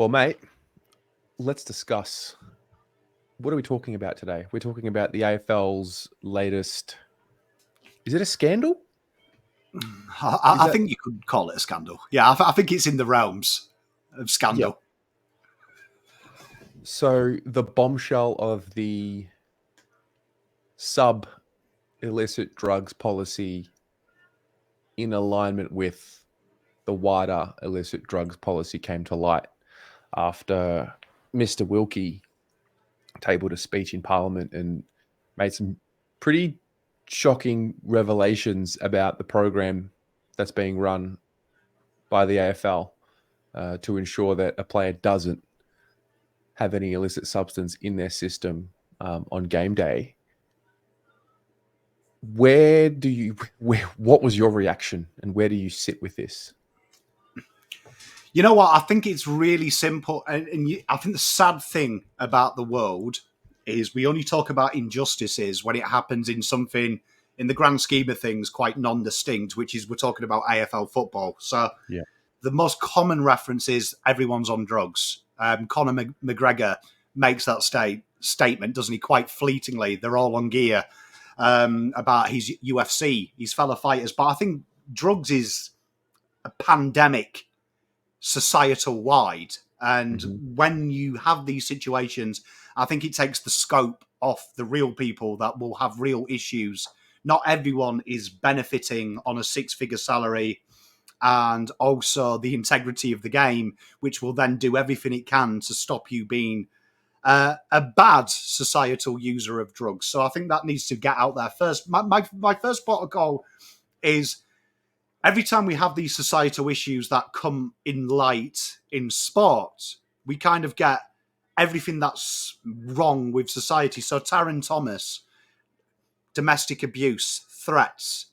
Well, mate, let's discuss. What are we talking about today? We're talking about the AFL's latest. Is it a scandal? Is I that? think you could call it a scandal. Yeah, I think it's in the realms of Yeah. scandal. So the bombshell of the sub illicit drugs policy in alignment with the wider illicit drugs policy came to light after Mr. Wilkie tabled a speech in Parliament and made some pretty shocking revelations about the program that's being run by the AFL to ensure that a player doesn't have any illicit substance in their system on game day. What was your reaction and where do you sit with this? You know what? I think it's really simple. I think the sad thing about the world is we only talk about injustices when it happens in something, in the grand scheme of things, quite non-distinct, which is we're talking about AFL football. So Yeah. the most common reference is everyone's on drugs. Conor McGregor makes that statement, doesn't he, quite fleetingly. They're all on gear about his UFC, his fellow fighters. But I think drugs is a pandemic societal wide. And when you have these situations, I think it takes the scope off the real people that will have real issues. Not everyone is benefiting on a six-figure salary and also the integrity of the game, which will then do everything it can to stop you being a bad societal user of drugs. So I think that needs to get out there first. My first protocol is every time we have these societal issues that come in light in sport, we kind of get everything that's wrong with society. So Taron Thomas, domestic abuse, threats,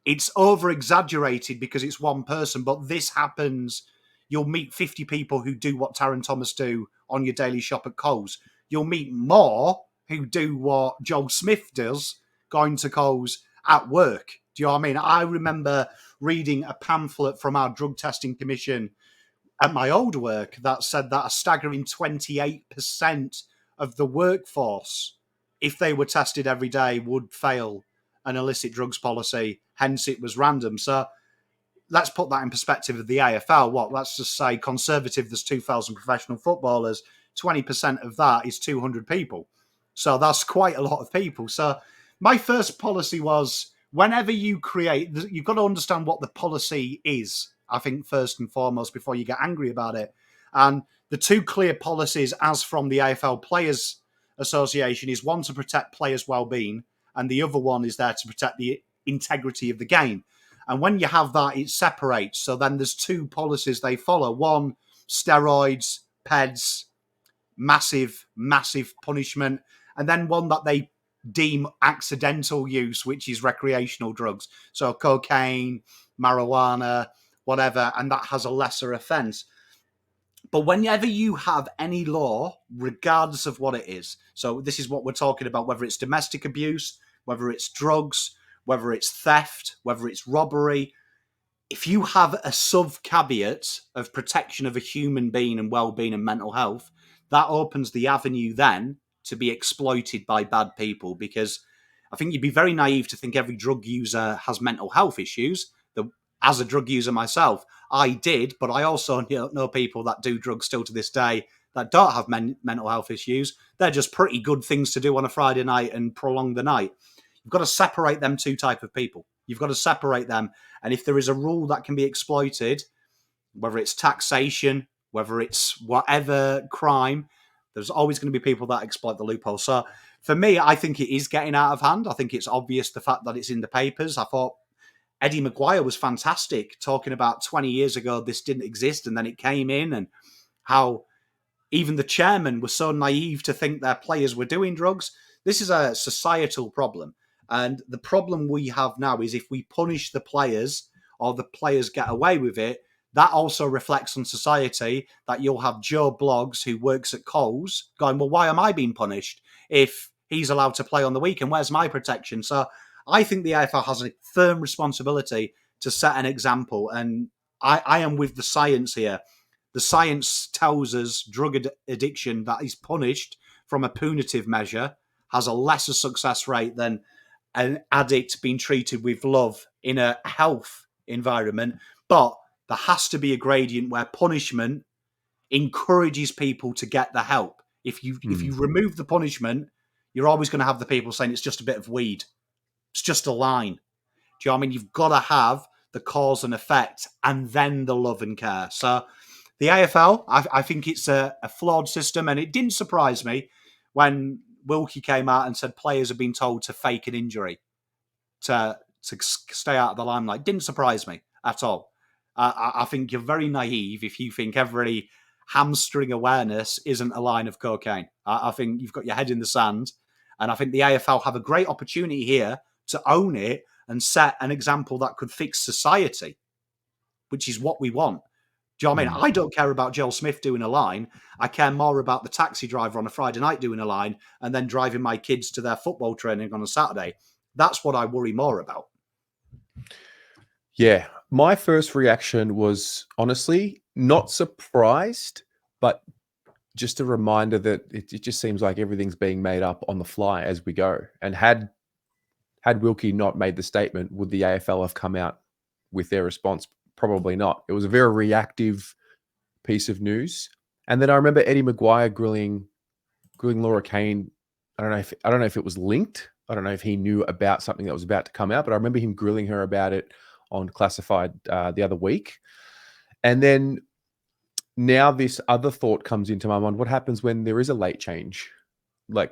it's over exaggerated because it's one person, but this happens. You'll meet 50 people who do what Taron Thomas do on your daily shop at Coles. You'll meet more who do what Joel Smith does going to Coles at work. Do you know what I mean? I remember reading a pamphlet from our drug testing commission at my old work that said that a staggering 28% of the workforce, if they were tested every day, would fail an illicit drugs policy. Hence, it was random. So let's put that in perspective of the AFL. Let's just say conservative, there's 2,000 professional footballers. 20% of that is 200 people. So that's quite a lot of people. So my first policy was, whenever you create, you've got to understand what the policy is, I think, first and foremost, before you get angry about it. And the two clear policies, as from the AFL Players Association, is one to protect players' well-being, and the other one is there to protect the integrity of the game. And when you have that, it separates. So then there's two policies they follow. One, steroids, PEDs, massive, massive punishment. And then one that they deem accidental use, which is recreational drugs. So cocaine, marijuana, whatever, and that has a lesser offence. But whenever you have any law, regardless of what it is, so this is what we're talking about, whether it's domestic abuse, whether it's drugs, whether it's theft, whether it's robbery, if you have a sub-caveat of protection of a human being and well-being and mental health, that opens the avenue then to be exploited by bad people, because I think you'd be very naive to think every drug user has mental health issues. As a drug user myself, I did, but I also know people that do drugs still to this day that don't have mental health issues. They're just pretty good things to do on a Friday night and prolong the night. You've got to separate them two type of people. You've got to separate them. And if there is a rule that can be exploited, whether it's taxation, whether it's whatever crime, there's always going to be people that exploit the loophole. So for me, I think it is getting out of hand. I think it's obvious the fact that it's in the papers. I thought Eddie Maguire was fantastic talking about 20 years ago this didn't exist and then it came in, and how even the chairman was so naive to think their players were doing drugs. This is a societal problem. And the problem we have now is if we punish the players or the players get away with it, that also reflects on society, that you'll have Joe Bloggs who works at Coles going, well, why am I being punished if he's allowed to play on the weekend? Where's my protection? So I think the AFL has a firm responsibility to set an example. And I am with the science here. The science tells us drug addiction that is punished from a punitive measure has a lesser success rate than an addict being treated with love in a health environment. But there has to be a gradient where punishment encourages people to get the help. If you remove the punishment, you're always going to have the people saying it's just a bit of weed. It's just a line. Do you know what I mean? You've got to have the cause and effect and then the love and care. So the AFL, I think it's a flawed system, and it didn't surprise me when Wilkie came out and said players have been told to fake an injury to stay out of the limelight. Didn't surprise me at all. I think you're very naive if you think every hamstring awareness isn't a line of cocaine. I think you've got your head in the sand, and I think the AFL have a great opportunity here to own it and set an example that could fix society, which is what we want. Do you know what I mean? I don't care about Joel Smith doing a line. I care more about the taxi driver on a Friday night doing a line and then driving my kids to their football training on a Saturday. That's what I worry more about. Yeah. My first reaction was honestly not surprised, but just a reminder that it just seems like everything's being made up on the fly as we go. And had Wilkie not made the statement, would the AFL have come out with their response? Probably not. It was a very reactive piece of news. And then I remember Eddie Maguire grilling Laura Kane. I don't know if it was linked. I don't know if he knew about something that was about to come out, but I remember him grilling her about it on Classified the other week. And then now this other thought comes into my mind. What happens when there is a late change? Like,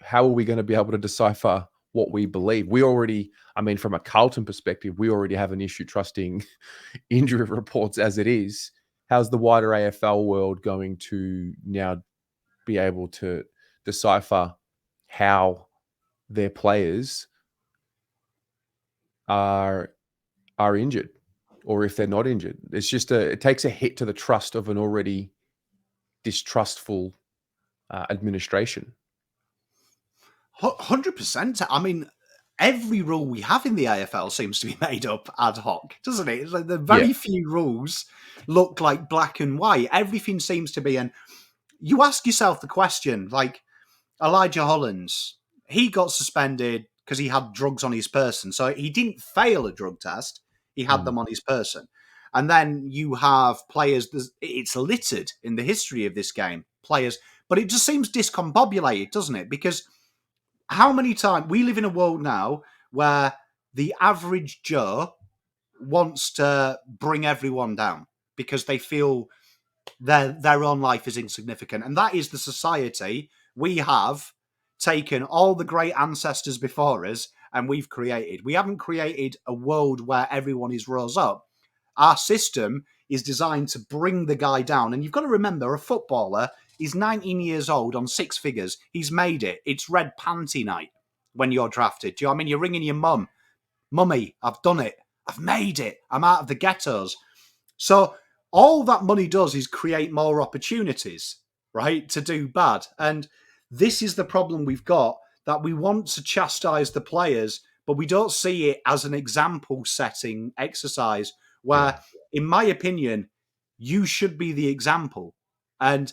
how are we going to be able to decipher what we believe? We already, I mean, from a Carlton perspective, we already have an issue trusting injury reports as it is. How's the wider AFL world going to now be able to decipher how their players are injured, or if they're not injured? It's just it takes a hit to the trust of an already distrustful administration. 100%. I mean, every rule we have in the AFL seems to be made up ad hoc, doesn't it? It's like the very few rules look like black and white. Everything seems to be, and you ask yourself the question, like Elijah Hollins, he got suspended because he had drugs on his person. So he didn't fail a drug test. He had them on his person. And then you have players, it's littered in the history of this game, players, but it just seems discombobulated, doesn't it? Because how many times we live in a world now where the average Joe wants to bring everyone down because they feel their own life is insignificant. And that is the society we have taken all the great ancestors before us and we've created. We haven't created a world where everyone is rose up. Our system is designed to bring the guy down. And you've got to remember, a footballer is 19 years old on six figures. He's made it. It's red panty night when you're drafted. Do you know what I mean? You're ringing your mum. Mummy, I've done it. I've made it. I'm out of the ghettos. So all that money does is create more opportunities, right, to do bad. And this is the problem we've got, that we want to chastise the players, but we don't see it as an example-setting exercise where, in my opinion, you should be the example. And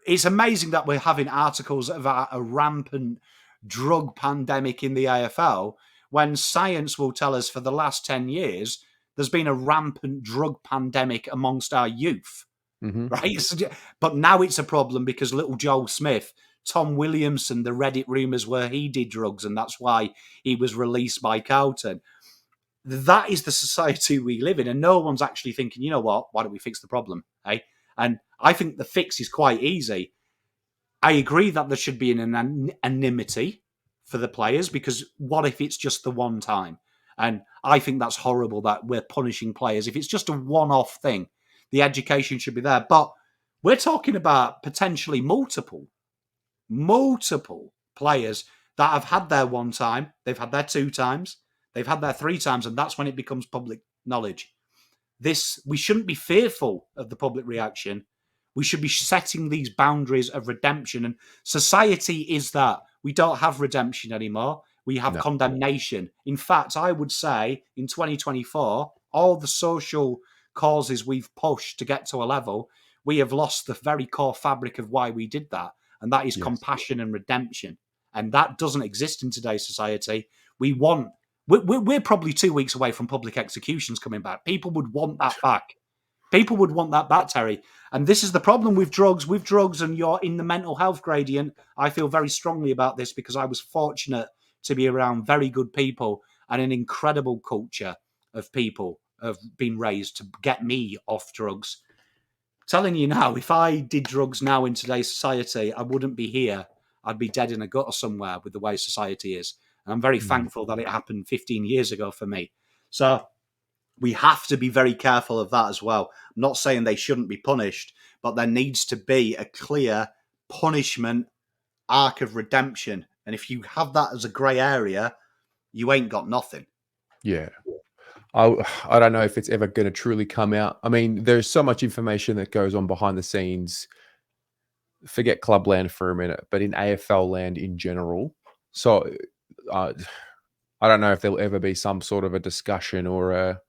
it's amazing that we're having articles about a rampant drug pandemic in the AFL when science will tell us for the last 10 years there's been a rampant drug pandemic amongst our youth, right? But now it's a problem because little Joel Smith, Tom Williamson, the Reddit rumours were he did drugs and that's why he was released by Carlton. That is the society we live in, and no one's actually thinking, you know what, why don't we fix the problem, eh? And I think the fix is quite easy. I agree that there should be an anonymity for the players, because what if it's just the one time? And I think that's horrible that we're punishing players. If it's just a one-off thing, the education should be there. But we're talking about potentially multiple players that have had their one time, they've had their two times, they've had their three times, and that's when it becomes public knowledge. We shouldn't be fearful of the public reaction. We should be setting these boundaries of redemption. And society is that. We don't have redemption anymore. We have condemnation. In fact, I would say in 2024, all the social causes we've pushed to get to a level, we have lost the very core fabric of why we did that. And that is compassion and redemption. And that doesn't exist in today's society. We're probably 2 weeks away from public executions coming back. People would want that back. People would want that back, Terry. And this is the problem with drugs. With drugs, and you're in the mental health gradient, I feel very strongly about this because I was fortunate to be around very good people and an incredible culture of people have been raised to get me off drugs. Telling you now, if I did drugs now in today's society, I wouldn't be here. I'd be dead in a gutter somewhere with the way society is. And I'm very thankful that it happened 15 years ago for me. So we have to be very careful of that as well. I'm not saying they shouldn't be punished, but there needs to be a clear punishment arc of redemption. And if you have that as a grey area, you ain't got nothing. Yeah. I don't know if it's ever going to truly come out. I mean, there's so much information that goes on behind the scenes. Forget clubland for a minute, but in AFL land in general. So I don't know if there'll ever be some sort of a discussion or a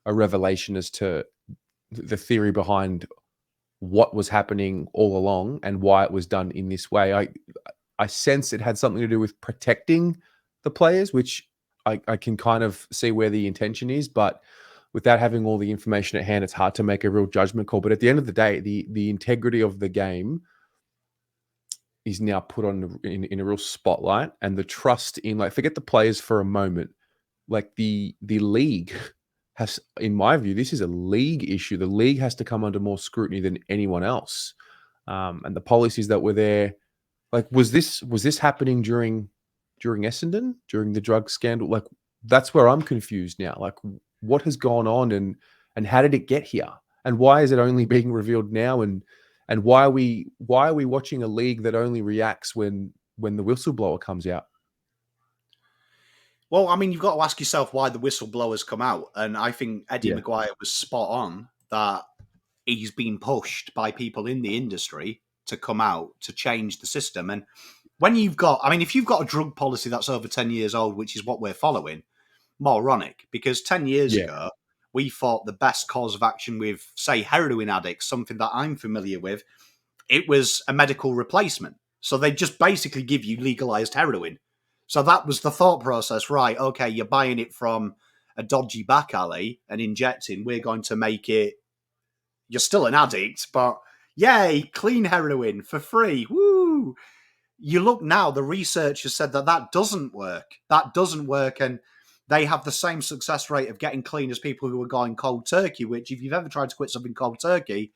revelation as to the theory behind what was happening all along and why it was done in this way. I sense it had something to do with protecting the players, which I can kind of see where the intention is, but without having all the information at hand, it's hard to make a real judgment call. But at the end of the day, the integrity of the game is now put on in a real spotlight, and the trust in, like, forget the players for a moment, like the league has, in my view, this is a league issue. The league has to come under more scrutiny than anyone else, and the policies that were there. Like, was this happening during Essendon, during the drug scandal? Like, that's where I'm confused now. Like, what has gone on, and how did it get here? And why is it only being revealed now? And why are we watching a league that only reacts when the whistleblower comes out? Well, I mean, you've got to ask yourself why the whistleblowers come out. And I think Eddie Maguire was spot on that he's been pushed by people in the industry to come out to change the system. And when you've got, I mean, if you've got a drug policy that's over 10 years old, which is what we're following, moronic, because 10 years ago, we thought the best cause of action with, say, heroin addicts, something that I'm familiar with, it was a medical replacement. So they just basically give you legalized heroin. So that was the thought process, right? Okay, you're buying it from a dodgy back alley and injecting. We're going to make it, you're still an addict, but yay, clean heroin for free. Woo! You look now, the research has said that doesn't work. That doesn't work. And they have the same success rate of getting clean as people who are going cold turkey, which if you've ever tried to quit something cold turkey,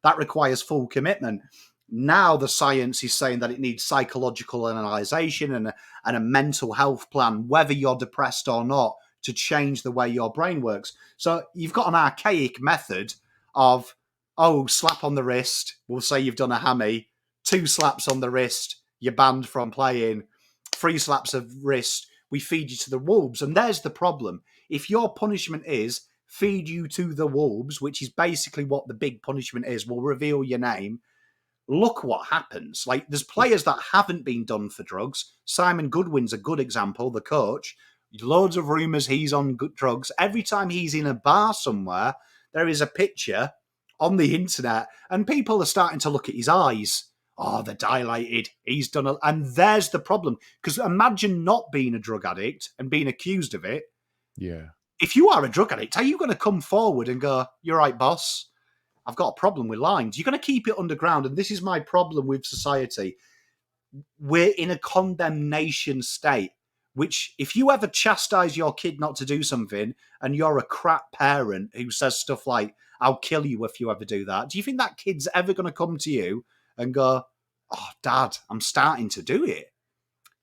that requires full commitment. Now the science is saying that it needs psychological analyzation and a mental health plan, whether you're depressed or not, to change the way your brain works. So you've got an archaic method of, slap on the wrist, we'll say you've done a hammy, 2 slaps on the wrist, you're banned from playing, 3 slaps of wrist, we feed you to the wolves. And there's the problem. If your punishment is feed you to the wolves, which is basically what the big punishment is, we'll reveal your name, look what happens. Like, there's players that haven't been done for drugs. Simon Goodwin's a good example, the coach. Loads of rumours he's on drugs. Every time he's in a bar somewhere, there is a picture on the internet, and people are starting to look at his eyes. Oh, they're dilated. He's done a... And there's the problem. Because imagine not being a drug addict and being accused of it. Yeah. If you are a drug addict, are you going to come forward and go, "You're right, boss, I've got a problem with lines"? You're going to keep it underground. And this is my problem with society. We're in a condemnation state, which if you ever chastise your kid not to do something and you're a crap parent who says stuff like, "I'll kill you if you ever do that," do you think that kid's ever going to come to you and go, "Oh, Dad, I'm starting to do it"?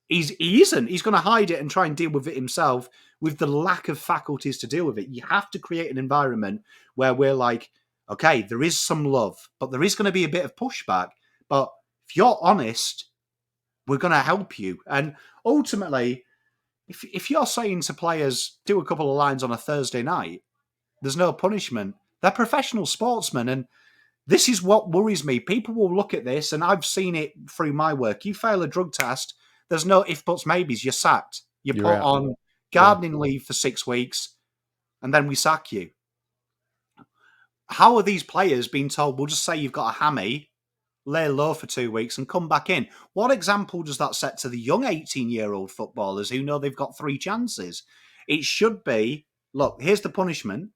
He isn't. He's going to hide it and try and deal with it himself with the lack of faculties to deal with it. You have to create an environment where we're like, okay, there is some love, but there is going to be a bit of pushback. But if you're honest, we're going to help you. And ultimately, if you're saying to players, do a couple of lines on a Thursday night, there's no punishment. They're professional sportsmen. And this is what worries me. People will look at this, and I've seen it through my work. You fail a drug test, there's no if, buts, maybes. You're sacked. You're put out on gardening leave for 6 weeks, and then we sack you. how are these players being told, we'll just say you've got a hammy, lay low for 2 weeks and come back in? What example does that set to the young 18-year-old footballers who know they've got 3 chances? It should be, look, here's the punishment,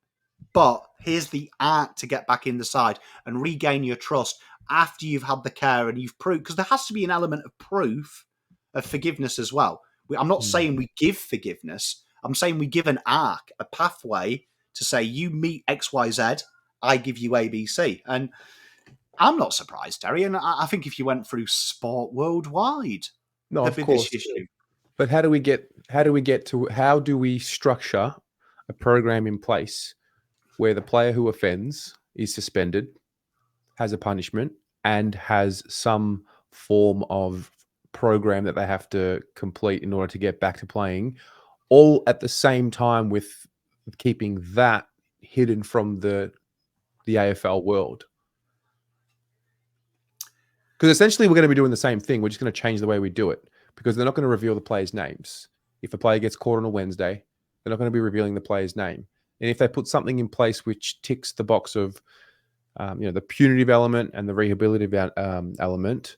but here's the art to get back in the side and regain your trust after you've had the care and you've proved, because there has to be an element of proof of forgiveness as well. I'm not saying we give forgiveness. I'm saying we give an arc, a pathway to say, you meet XYZ, I give you ABC. And I'm not surprised, Terry. And I think if you went through sport worldwide, No, there'd of be course. this issue. But how do we structure a program in place where the player who offends is suspended, has a punishment, and has some form of program that they have to complete in order to get back to playing, all at the same time with keeping that hidden from the AFL world? Because essentially we're going to be doing the same thing. We're just going to change the way we do it, because they're not going to reveal the players' names. If a player gets caught on a Wednesday, they're not going to be revealing the player's name. And if they put something in place which ticks the box of the punitive element and the rehabilitative element,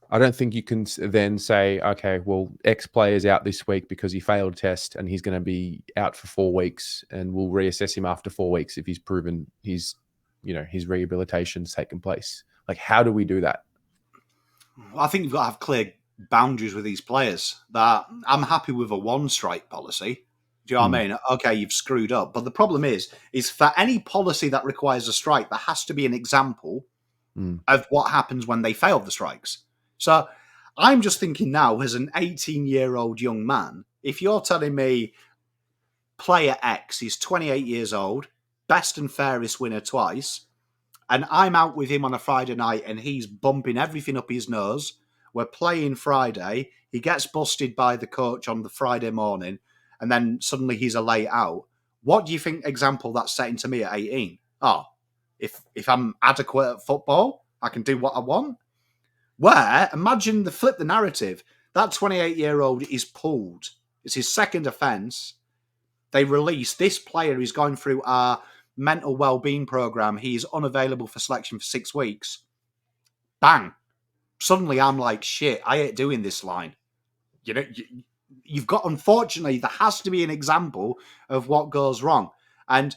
I don't think you can then say, okay, well, X player's out this week because he failed a test and he's going to be out for 4 weeks, and we'll reassess him after 4 weeks if he's proven his rehabilitation's taken place. Like, how do we do that? I think you've got to have clear boundaries with these players. That I'm happy with a 1 strike policy. Do you know what I mean? Okay, you've screwed up. But the problem is for any policy that requires a strike, there has to be an example of what happens when they fail the strikes. So I'm just thinking now, as an 18-year-old young man, if you're telling me player X is 28 years old, best and fairest winner twice, and I'm out with him on a Friday night and he's bumping everything up his nose, we're playing Friday, he gets busted by the coach on the Friday morning, and then suddenly he's a late out. What do you think example that's setting to me at 18? Oh, if I'm adequate at football, I can do what I want. Where, imagine flip the narrative. That 28-year-old is pulled. It's his second offence. They release this player is going through our mental well-being program. He's unavailable for selection for 6 weeks. Bang. Suddenly I'm like, shit, I ain't doing this line. You know, you've got, unfortunately, there has to be an example of what goes wrong. And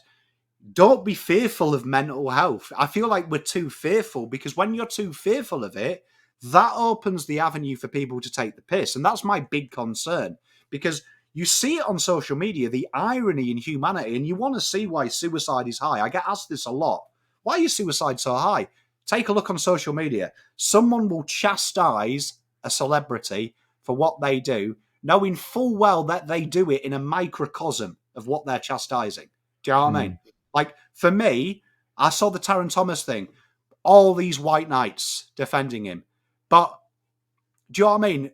don't be fearful of mental health. I feel like we're too fearful, because when you're too fearful of it, that opens the avenue for people to take the piss. And that's my big concern, because you see it on social media, the irony in humanity, and you want to see why suicide is high. I get asked this a lot. Why is suicide so high? Take a look on social media. Someone will chastise a celebrity for what they do, knowing full well that they do it in a microcosm of what they're chastising. Do you know what I mean? Like, for me, I saw the Taron Thomas thing. All these white knights defending him. But, do you know what I mean?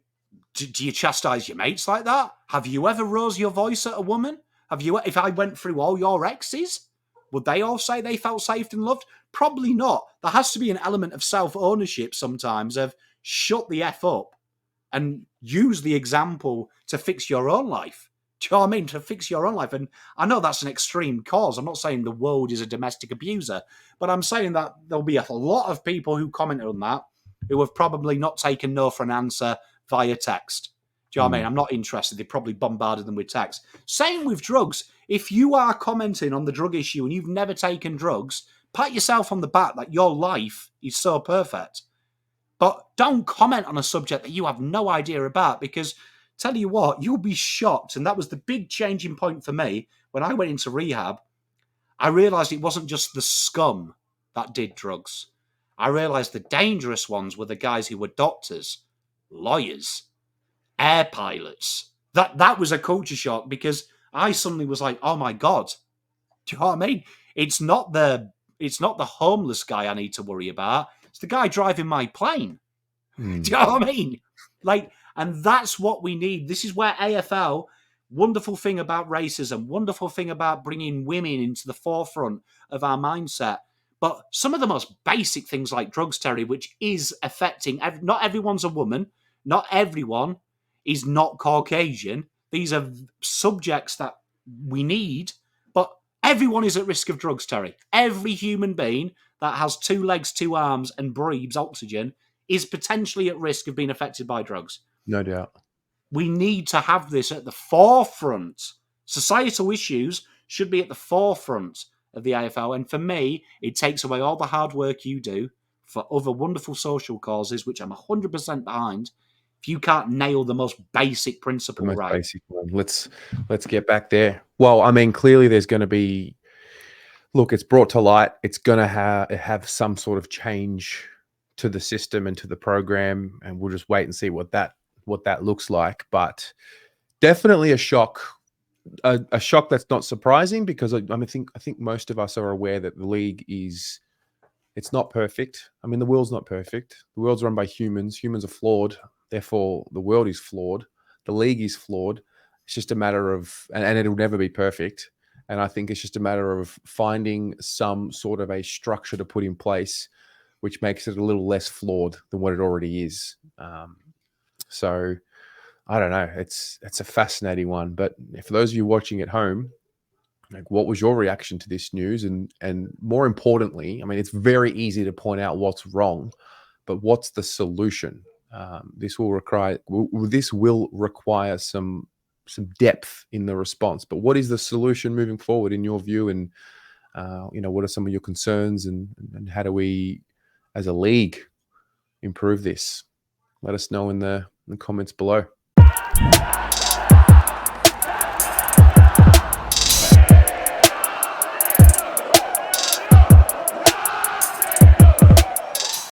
Do you chastise your mates like that? Have you ever rose your voice at a woman? If I went through all your exes, would they all say they felt safe and loved? Probably not. There has to be an element of self-ownership sometimes of shut the F up and use the example to fix your own life. Do you know what I mean? To fix your own life. And I know that's an extreme cause. I'm not saying the world is a domestic abuser, but I'm saying that there'll be a lot of people who commented on that who have probably not taken no for an answer via text. Do you know what I mean? I'm not interested. They probably bombarded them with text. Same with drugs. If you are commenting on the drug issue and you've never taken drugs, pat yourself on the back that your life is so perfect. But don't comment on a subject that you have no idea about, because tell you what, you'll be shocked. And that was the big changing point for me. When I went into rehab, I realised it wasn't just the scum that did drugs. I realised the dangerous ones were the guys who were doctors, lawyers, air pilots. That was a culture shock, because I suddenly was like, oh my God. Do you know what I mean? It's not the homeless guy I need to worry about. It's the guy driving my plane. Do you know what I mean? Like, and that's what we need. This is where AFL, wonderful thing about racism, wonderful thing about bringing women into the forefront of our mindset. But some of the most basic things like drugs, Terry, which is affecting, not everyone's a woman, not everyone is not Caucasian. These are subjects that we need, but Everyone is at risk of drugs, Terry. Every human being that has 2 legs, 2 arms, and breathes oxygen is potentially at risk of being affected by drugs. No doubt. We need to have this at the forefront. Societal issues should be at the forefront of the AFL. And for me, it takes away all the hard work you do for other wonderful social causes, which I'm 100% behind, if you can't nail the most basic principle right. Basic one. Let's get back there. Well, I mean, clearly there's going to be, look, it's brought to light. It's going to have some sort of change to the system and to the program, and we'll just wait and see what that looks like. But definitely a shock. A shock that's not surprising, because I think most of us are aware that the league it's not perfect. I mean, the world's not perfect. The world's run by humans. Humans are flawed. Therefore, the world is flawed. The league is flawed. It's just a matter of, and it'll never be perfect. And I think it's just a matter of finding some sort of a structure to put in place, which makes it a little less flawed than what it already is. So I don't know. It's a fascinating one. But for those of you watching at home, like, what was your reaction to this news? And more importantly, I mean, it's very easy to point out what's wrong, but what's the solution? This will require some depth in the response. But what is the solution moving forward in your view? And what are some of your concerns? And how do we, as a league, improve this? Let us know in the comments below.